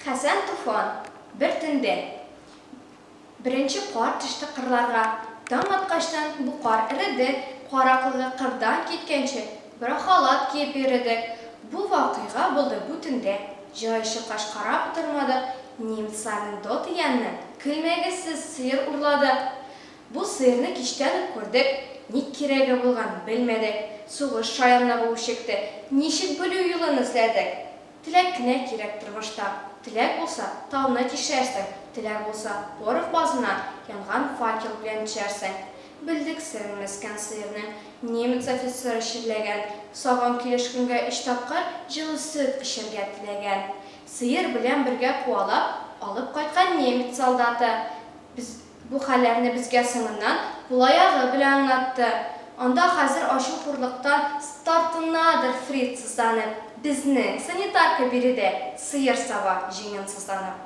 Хәсән Туфан бер төндә беренче кар төште кырларга. Таң аткачтан бу кар эреде, караклыгы кырдан киткәнче бер халат киеп йөридек. Бу вакыйга булды бу төндә. Җайчы каш карап тормадык. Немецларның дот янны көлмәгесез сыер урладык. Бу сыерны кичтән үк күрдек. Ник кирәге булган белмәдек. Сугыш шаянлыгы үчекте. Ничек белү юлын эзләдек. Теләк кенә кирәк тормышта. Теләк булса, тауны тишәрсең. Теләк булса, порох базына янган факел белән төшәрсең. Белдек сирен мескән сыерның. Немец офицеры чирләгән. Саган килеш көнгә 3 тапкыр җылы сөт эчәргә теләгән. Сыер белән бергә куалап, алып кайткан немец солдаты. Бу хәлләрне безгә соңыннан кулаягы белән аңлатты. Анда хәзер ачу хурлыктан стартынадыр фриц сызданып. Безнең санитарка биредә сыер саба җиңен сызданып.